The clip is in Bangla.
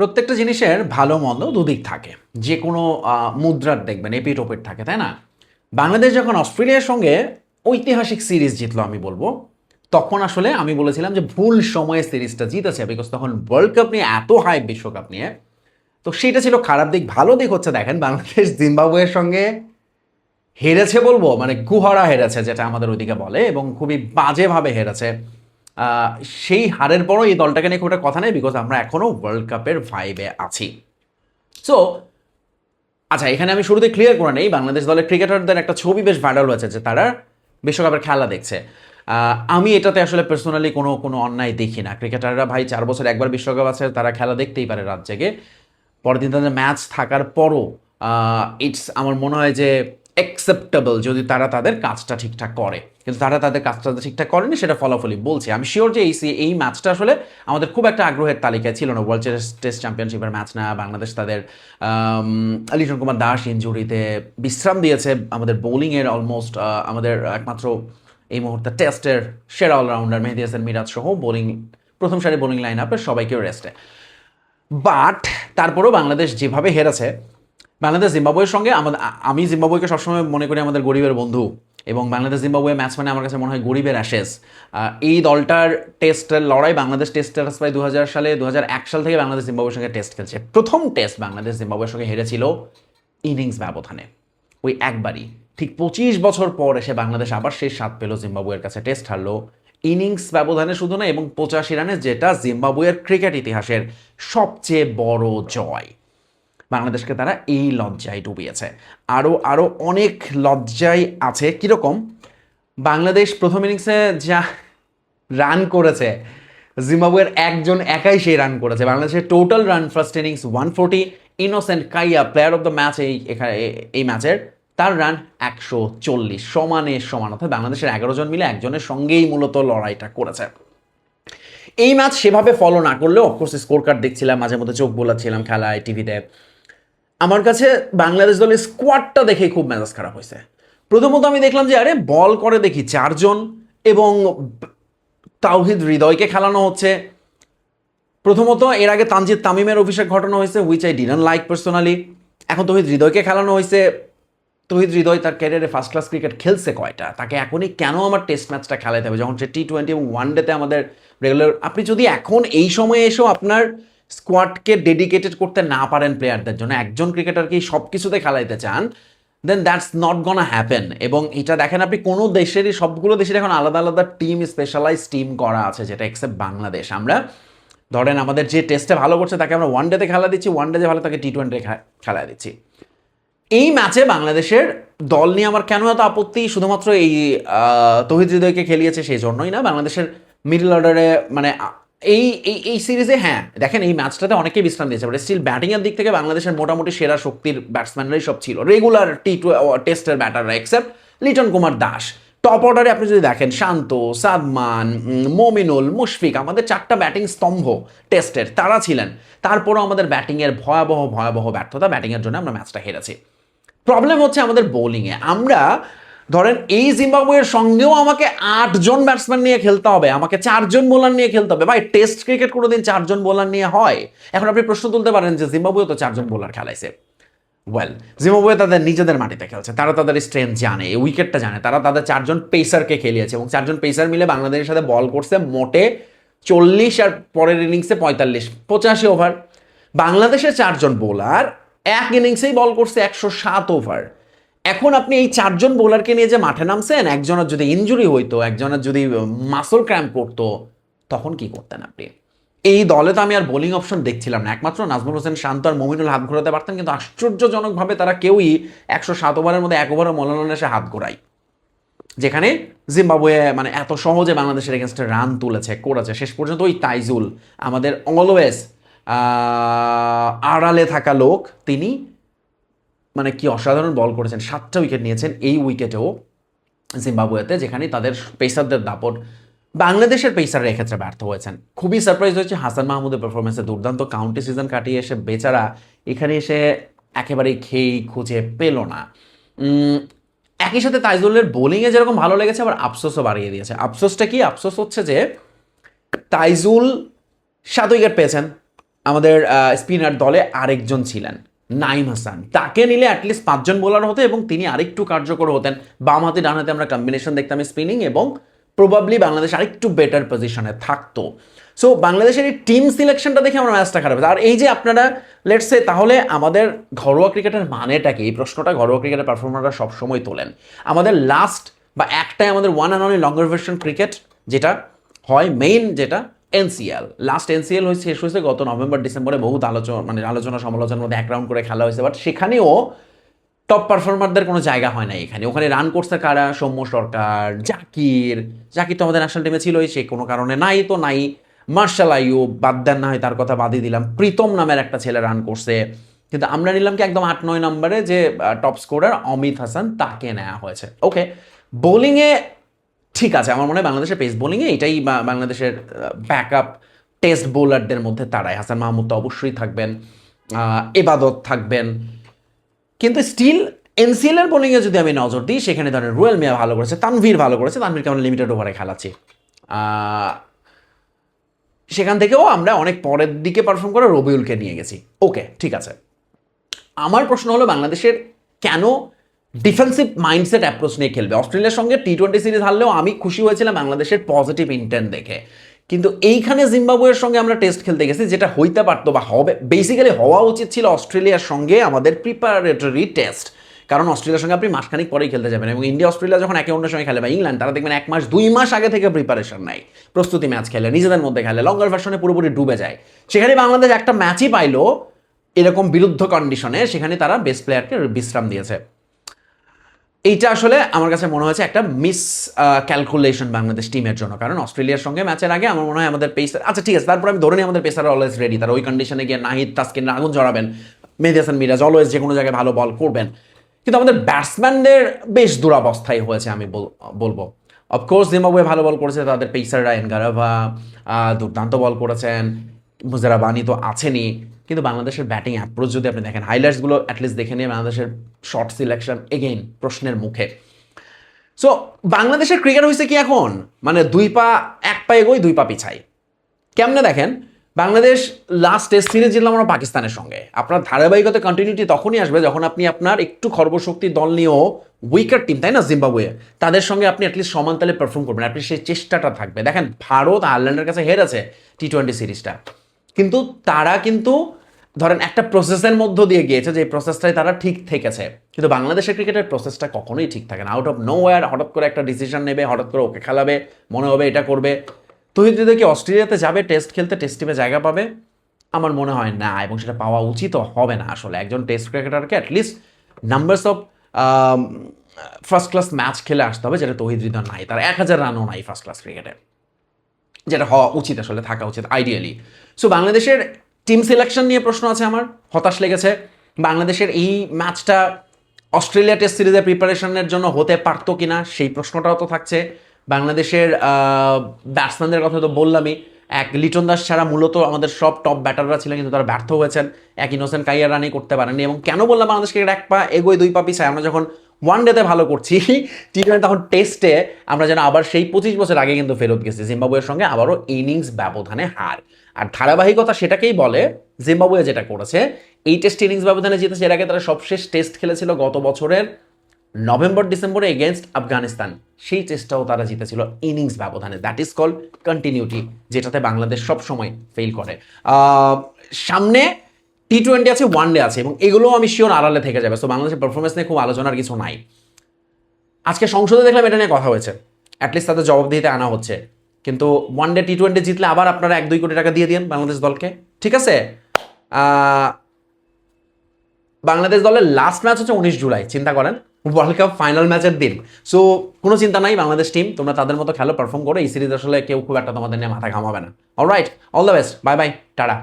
প্রত্যেকটা জিনিসের ভালো মন্দ দুদিক থাকে। যে কোনো মুদ্রার দেখবেন এপিঠ ওপিঠ থাকে, তাই না? বাংলাদেশ যখন অস্ট্রেলিয়ার সঙ্গে ঐতিহাসিক সিরিজ জিতলো আমি বলবো, তখন আসলে আমি বলেছিলাম যে ভুল সময়ে সিরিজটা জিতেছে, বিকজ তখন ওয়ার্ল্ড কাপ নিয়ে এত হাইপ, বিশ্বকাপ নিয়ে। তো সেটা ছিল খারাপ দিক। ভালো দিক হচ্ছে দেখেন বাংলাদেশ জিম্বাবুয়ের সঙ্গে হেরেছে বলবো, মানে গুহারা হেরেছে যেটা আমাদের ওইদিকে বলে, এবং খুবই বাজেভাবে হেরেছে। আহ, সেই হারের পরও এই দলটাকে নিয়ে খুব একটা কথা নেই, বিকজ আমরা এখনো ওয়ার্ল্ড কাপের ভাইবে আছি। সো আচ্ছা, এখানে আমি শুরুতে ক্লিয়ার করে নেই, বাংলাদেশ দলের ক্রিকেটারদের একটা ছবি বেশ ভাইরাল হয়েছে যে তারা বিশ্বকাপের খেলা দেখছে। আমি এটাতে আসলে পার্সোনালি কোনো কোনো অন্যায় দেখি না। ক্রিকেটাররা ভাই 4 বছর একবার বিশ্বকাপ আছে, তারা খেলা দেখতেই পারে রাত জেগে। পরের দিন তাদের ম্যাচ থাকার পরও ইটস আমার মনে হয় যে অ্যাকসেপ্টেবল যদি তারা তাদের কাজটা ঠিকঠাক করে, কিন্তু তারা তাদের কাজটা ঠিকঠাক করেনি, সেটা ফলাফলই বলছে। আমি শিওর যে এই ম্যাচটা আসলে আমাদের খুব একটা আগ্রহের তালিকায় ছিল না। ওয়ার্ল্ড টেস্ট চ্যাম্পিয়নশিপের ম্যাচ না, বাংলাদেশ তাদের লিটন কুমার দাস ইনজুরিতে বিশ্রাম দিয়েছে, আমাদের বোলিংয়ের অলমোস্ট আমাদের একমাত্র এই মুহূর্তে টেস্টের সেরা অলরাউন্ডার মেহেদী হাসান মিরাজ সহ বোলিং প্রথম সারি বোলিং লাইন আপের সবাইকেও রেস্টে। বাট তারপরেও বাংলাদেশ যেভাবে হেরেছে, বাংলাদেশ জিম্বাবুয়ের সঙ্গে আমি জিম্বাবুয়েকে সবসময় মনে করি আমাদের গরিবের বন্ধু, এবং বাংলাদেশ জিম্বাবুয়ে ম্যাচ মানে আমার কাছে মনে হয় গরিবের অ্যাশেজ। এই দলটার টেস্টের লড়াই, বাংলাদেশ টেস্ট প্রায় 2001 সাল থেকে বাংলাদেশ জিম্বাবুয়ের সঙ্গে টেস্ট খেলছে। প্রথম টেস্ট বাংলাদেশ জিম্বাবুয়ের সঙ্গে হেরেছিল ইনিংস ব্যবধানে, ওই একবারই। ঠিক 25 বছর পর এসে বাংলাদেশ আবার সেই স্বাদ পেল, জিম্বাবুয়ের কাছে টেস্ট হারলো ইনিংস ব্যবধানে শুধু না, এবং 85 রানে, যেটা জিম্বাবুয়ের ক্রিকেট ইতিহাসের সবচেয়ে বড় জয়। বাংলাদেশকে তারা এই লজ্জায় ডুবিয়েছে। আরও আরও অনেক লজ্জায় আছে। কীরকম? বাংলাদেশ প্রথম ইনিংসে যা রান করেছে, জিম্বাবুয়ের একজন একাই সেই রান করেছে। বাংলাদেশের total run first innings 140। Innocent Kayah player of the match এই ম্যাচের, তার রান 140, সমানে সমান। অর্থাৎ বাংলাদেশের 11 জন মিলে একজনের সঙ্গেই মূলত লড়াইটা করেছে। এই ম্যাচ সেভাবে ফলো না করলেও অফকোর্স স্কোর কার্ড দেখছিলাম, মাঝে মধ্যে চোখ বোলাচ্ছিলাম খেলায় টিভিতে। আমার কাছে বাংলাদেশ দলের স্কোয়াডটা দেখে খুব মেজাজ খারাপ হয়েছে। প্রথমত আমি দেখলাম যে আরে বল করে দেখি 4 জন, এবং তাওহিদ হৃদয়কে খেলানো হচ্ছে। প্রথমত এর আগে তানজিদ তামিমের অভিষেক ঘটানো হয়েছে, which I didn't like personally. এখন তৌহিদ হৃদয়কে খেলানো হয়েছে। তৌহিদ হৃদয় তার ক্যারিয়ারে ফার্স্ট ক্লাস ক্রিকেট খেলছে কয়টা? তাকে এখনই কেন আমার টেস্ট ম্যাচটা খেলাতে হবে, যখন সে T20 এবং ওয়ানডেতে আমাদের রেগুলার। আপনি যদি এখন এই সময়ে এসেও আপনার স্কোয়াডকে ডেডিকেটেড করতে না পারেন প্লেয়ারদের জন্য, একজন ক্রিকেটারকে সব কিছুতে খেলাইতে চান, দেন দ্যাটস নট গনা হ্যাপেন। এবং এটা দেখেন আপনি কোনো দেশেরই, সবগুলো দেশের এখন আলাদা আলাদা টিম, স্পেশালাইজ টিম করা আছে, যেটা এক্সেপ্ট বাংলাদেশ। আমরা ধরেন আমাদের যে টেস্টে ভালো করছে তাকে আমরা ওয়ানডেতে খেলা দিচ্ছি, ওয়ানডে যে ভালো তাকে T20 খেলা দিচ্ছি। এই ম্যাচে বাংলাদেশের দল নিয়ে আমার কেন এত আপত্তি, শুধুমাত্র এই তৌহিদ হৃদয়কে খেলিয়েছে সেই জন্যই না। বাংলাদেশের মিডল অর্ডারে মানে এই এই এই সিরিজে, হ্যাঁ দেখেন এই ম্যাচটাতে অনেকেই বিশ্রাম দিয়েছে, বাট স্টিল ব্যাটিংয়ের দিক থেকে বাংলাদেশের মোটামুটি সেরা শক্তির ব্যাটসম্যানরাই সব ছিল, রেগুলার টেস্টের ব্যাটাররা, এক্সেপ্ট লিটন কুমার দাস। টপ অর্ডারে আপনি যদি দেখেন শান্ত, সাদমান, মমিনুল, মুশফিক, আমাদের 4টা ব্যাটিং স্তম্ভ টেস্টের তারা ছিলেন। তারপরও আমাদের ব্যাটিংয়ের ভয়াবহ ভয়াবহ ব্যর্থতা, ব্যাটিংয়ের জন্য আমরা ম্যাচটা হেরেছি। প্রবলেম হচ্ছে আমাদের বোলিংয়ে। আমরা ধরেন এই জিম্বাবুয়ের সঙ্গেও আমাকে 8 জন ব্যাটসম্যান নিয়ে খেলতে হবে, আমাকে 4 জন বোলার নিয়ে খেলতে হবে। ভাই টেস্ট ক্রিকেট কোনোদিন 4 জন বোলার নিয়ে হয়? এখন আপনি প্রশ্ন তুলতে পারেন যে জিম্বাবুয়ে তো 4 জন বোলার খেলাইছে। ওয়েল, জিম্বাবুয়ে তাদের নিজেদের মাটিতে খেলছে, তারা তাদের স্ট্রেংথ জানে, উইকেটটা জানে, তারা তাদের 4 জন পেসারকে খেলিয়েছে, এবং 4 জন পেসার মিলে বাংলাদেশের সাথে বল করছে মোটে 40, আর পরের ইনিংসে 45, 85 ওভার। বাংলাদেশের 4 জন বোলার এক ইনিংসেই বল করছে 107 ওভার। এখন আপনি এই 4 জন বোলারকে নিয়ে যে মাঠে নামছেন, একজনের যদি ইনজুরি হইতো, একজনের যদি মাসল ক্র্যাম্প করতো, তখন কি করতেন আপনি? এই দলে তো আমি আর বোলিং অপশন দেখছিলাম না, একমাত্র নাজমুল হোসেন শান্ত আর মমিনুল হাত ঘোরাতে পারতেন, কিন্তু আশ্চর্যজনকভাবে তারা কেউই 107 ওভারের মধ্যে 1 ওভারও মৌলানা এসে হাত ঘোরায়, যেখানে জিম্বাবুয়ে মানে এত সহজে বাংলাদেশের এগেনস্টে রান তুলেছে, করেছে। শেষ পর্যন্ত ওই তাইজুল, আমাদের অলওয়েজ আড়ালে থাকা লোক, তিনি মানে কি অসাধারণ বল করেছেন, 7টা উইকেট নিয়েছেন এই উইকেটেও জিম্বাবুয়েতে, যেখানে তাদের পেসারদের দাপট। বাংলাদেশের পেসাররা এক্ষেত্রে ব্যর্থ হয়েছেন। খুবই সারপ্রাইজ হয়েছে হাসান মাহমুদের পারফরমেন্সে, দুর্দান্ত কাউন্টি সিজন কাটিয়ে এসে বেচারা এখানে এসে একেবারেই খেই খুঁজে পেল না। একই সাথে তাইজুলের বোলিংয়ে যেরকম ভালো লেগেছে, আবার আফসোসও বাড়িয়ে দিয়েছে। আফসোসটা কি? আফসোস হচ্ছে যে তাইজুল 7 উইকেট পেয়েছেন, আমাদের স্পিনার দলে আরেকজন ছিলেন নাইম হাসান, তাকে নিলে অ্যাটলিস্ট 5জন বোলার হতো এবং তিনি আরেকটু কার্যকর হতেন। বাম হাতে ডান হাতে আমরা কম্বিনেশন দেখতাম স্পিনিং, এবং প্রবাবলি বাংলাদেশ আরেকটু বেটার পজিশনে থাকতো। সো বাংলাদেশের এই টিম সিলেকশনটা দেখে আমার ম্যাচটা খারাপ হয়েছে। আর এই যে আপনারা লেটস সে, তাহলে আমাদের ঘরোয়া ক্রিকেটের মানেটা কি, এই প্রশ্নটা ঘরোয়া ক্রিকেটের পারফর্মাররা সবসময় তোলেন। আমাদের লাস্ট বা একটাই আমাদের one and only longer version cricket যেটা হয়, মেইন যেটা এনসিএল, লাস্ট এনসিএল হয়েছে শেষ হয়েছে গত নভেম্বর ডিসেম্বরে, বহুত আলোচনা সমালোচনার মধ্যে 1 রাউন্ড করে খেলা হয়েছে, বাট সেখানেও টপ পারফর্মারদের কোনো জায়গা হয় না এখানে। ওখানে রান করছে কারা, সৌম্য সরকার, জাকির তো আমাদের ন্যাশনাল টিমে ছিলই, সে কোনো কারণে নাই তো নাই। মার্শাল আইয়ুব বাদ দেন না হয়, তার কথা বাদই দিলাম, প্রীতম নামের একটা ছেলে রান করছে, কিন্তু আমরা নিলাম কি একদম 8-9 নম্বরে যে টপ স্কোরার অমিত হাসান, তাকে নেওয়া হয়েছে। ওকে, বোলিংয়ে ঠিক আছে, আমার মনে হয় বাংলাদেশের পেস বোলিংয়ে এটাই বাংলাদেশের ব্যাকআপ টেস্ট বোলারদের মধ্যে তারাই। হাসান মাহমুদ তো অবশ্যই থাকবেন, এবাদত থাকবেন, কিন্তু স্টিল এনসিএল এর বোলিংয়ে যদি আমি নজর দিই, সেখানে ধরেন রুয়েল মিয়া ভালো করেছে, তানভীর ভালো করেছে, তানভীরকে আমরা লিমিটেড ওভারে খেলাচ্ছি, সেখান থেকেও আমরা অনেক পরের দিকে পারফর্ম করে রবিউলকে নিয়ে গেছি। ওকে, ঠিক আছে। আমার প্রশ্ন হলো বাংলাদেশের কেন ডিফেন্সিভ মাইন্ডসেট অ্যাপ্রোচ নিয়ে খেলবে? অস্ট্রেলিয়ার সঙ্গে টি-20 সিরিজ হারলেও আমি খুশি হয়েছিলাম বাংলাদেশের পজিটিভ ইন্টেন্ট দেখে, কিন্তু এইখানে জিম্বাবুয়ের সঙ্গে আমরা টেস্ট খেলতে গেছি, যেটা হইতে পারতো বা হবে, বেসিক্যালি হওয়া উচিত ছিল অস্ট্রেলিয়ার সঙ্গে আমাদের প্রিপারেটরি টেস্ট, কারণ অস্ট্রেলিয়ার সঙ্গে আপনি মাসখানিক পরেই খেলতে যাবেন, এবং ইন্ডিয়া অস্ট্রেলিয়া যখন একে অন্যের সঙ্গে খেলে বা ইংল্যান্ড, তারা দেখবেন 1 মাস 2 মাস আগে থেকে প্রিপারেশন নাই, প্রস্তুতি ম্যাচ খেলে, নিজেদের মধ্যে খেলে, লঙ্গার ভার্সনে পুরোপুরি ডুবে যায়। সেখানে বাংলাদেশ একটা ম্যাচই পাইলো এরকম বিরুদ্ধ কন্ডিশনে, সেখানে তারা বেস্ট প্লেয়ারকে বিশ্রাম দিয়েছে। এইটা আসলে আমার কাছে মনে হয়েছে একটা মিস ক্যালকুলেশন বাংলাদেশ টিমের জন্য, কারণ অস্ট্রেলিয়ার সঙ্গে ম্যাচের আগে আমার মনে হয় আমাদের পেসার, আচ্ছা ঠিক আছে, তারপর আমি ধরে নিই আমাদের পেসার অলওয়েজ রেডি, তারা ওই কন্ডিশনে গিয়ে নাহিদ তাসকিন আগুন জড়াবেন, মেহেদী হাসান মিরাজ অলওয়েজ যে কোনো জায়গায় ভালো বল করবেন, কিন্তু আমাদের ব্যাটসম্যানদের বেশ দুরবস্থাই হয়েছে আমি বলবো। অফকোর্স জিম্বাবুয়ে ভালো বল করেছে, তাদের পেসাররা এনগারাভা দুর্দান্ত বল করেছেন, মুজারাবানি তো আছেনই, কিন্তু বাংলাদেশের ব্যাটিং অ্যাপ্রোচ যদি আপনি দেখেন, হাইলাইটসগুলো অ্যাটলিস্ট দেখে নিয়ে, বাংলাদেশের শর্ট সিলেকশন এগেইন প্রশ্নের মুখে। সো বাংলাদেশের ক্রিকেট হয়েছে কি এখন, মানে 1 পা এগোই 2 পা পিছাই। কেমনে দেখেন, বাংলাদেশ লাস্ট টেস্ট সিরিজ জিতলাম আমরা পাকিস্তানের সঙ্গে, আপনার ধারাবাহিকতা কন্টিনিউটি তখনই আসবে যখন আপনি আপনার একটু খর্বশক্তির দল নিয়েও, উইকার টিম তাই না জিম্বাবুয়ে, তাদের সঙ্গে আপনি অ্যাটলিস্ট সমান তালে পারফর্ম করবেন, আপনি সেই চেষ্টাটা থাকবে। দেখেন ভারত আয়ারল্যান্ডের কাছে হেরেছে টি-20 সিরিজটা, কিন্তু তারা কিন্তু ধরেন একটা প্রসেসের মধ্য দিয়ে গিয়েছে, যে প্রসেসটাই তারা ঠিক থেকেছে, কিন্তু বাংলাদেশের ক্রিকেটের প্রসেসটা কখনোই ঠিক থাকে না। আউট অফ নো ওয়্যার হঠাৎ করে একটা ডিসিশন নেবে, হঠাৎ করে ওকে খেলাবে, মনে হবে এটা করবে। তহিদ হৃদয় কি অস্ট্রেলিয়াতে যাবে টেস্ট খেলতে, টেস্ট টিমে জায়গা পাবে? আমার মনে হয় না, এবং সেটা পাওয়া উচিত হবে না আসলে। একজন টেস্ট ক্রিকেটারকে at least numbers of first class match খেলে আসতে হবে, যেটা তহিদ হৃদয় নাই, তার 1000 রানও নাই ফার্স্ট ক্লাস ক্রিকেটে, যেটা হওয়া উচিত আসলে, থাকা উচিত আইডিয়ালি। সো বাংলাদেশের টিম সিলেকশন নিয়ে প্রশ্ন আছে আমার, হতাশ লেগেছে। বাংলাদেশের এই ম্যাচটা অস্ট্রেলিয়া টেস্ট সিরিজের প্রিপারেশনের জন্য হতে পারতো কিনা, সেই প্রশ্নটাও তো থাকছে। বাংলাদেশের ব্যাটসম্যানদের কথা তো বললামই, এক লিটন দাস ছাড়া মূলত আমাদের সব টপ ব্যাটাররা ছিলেন, কিন্তু তারা ব্যর্থ হয়েছেন, এক ইনোসেন্ট কাইয়ার রানই করতে পারেননি। এবং কেন বললাম বাংলাদেশ ক্রিকেট 1 পা এগোয় 2 পা পিছায়, আমরা যখন ওয়ান ডেতে ভালো করছি, টি-20 তখন টেস্টে আমরা যেন আবার সেই 25 বছর আগে কিন্তু ফেরত গেছি, জিম্বাবুয়ের সঙ্গে আবারও ইনিংস ব্যবধানে হার। আর ধারাবাহিকতা সেটাকেই বলে, জিম্বাবুয়ে যেটা করেছে এই টেস্ট ইনিংস ব্যবধানে জিতেছে, এর আগে তারা সবশেষ টেস্ট খেলেছিল গত বছরের নভেম্বর ডিসেম্বরে এগেনস্ট আফগানিস্তান, সেই টেস্টটাও তারা জিতেছিল ইনিংস ব্যবধানে। দ্যাট ইজ কল্ড কন্টিনিউটি, যেটাতে বাংলাদেশ সব সময় ফেল করে। সামনে টি-20 আছে, ওয়ান ডে আছে, এবং এগুলোও আমি শিওর আড়ালে থেকে যাবে। সো বাংলাদেশের পারফরমেন্স নিয়ে খুব আলোচনার কিছু নাই। আজকে সংসদে দেখলাম এটা নিয়ে কথা হয়েছে, অ্যাটলিস্ট তাদের জবাবদিহিতে আনা হচ্ছে, কিন্তু ওয়ান ডে টি-20 জিতলে আবার আপনারা 1-2 কোটি টাকা দিয়ে দিন বাংলাদেশ দলকে, ঠিক আছে? বাংলাদেশ দলের লাস্ট ম্যাচ হচ্ছে 19 জুলাই, চিন্তা করেন, ওয়ার্ল্ড কাপ ফাইনাল ম্যাচের দিন। সো কোনো চিন্তা নাই, বাংলাদেশ টিম তোমরা তাদের মতো খেলো, পারফর্ম করো, এই সিরিজ আসলে কেউ খুব একটা তোমাদের নিয়ে মাথা ঘামাবে না। Alright, all the best, bye bye, tata.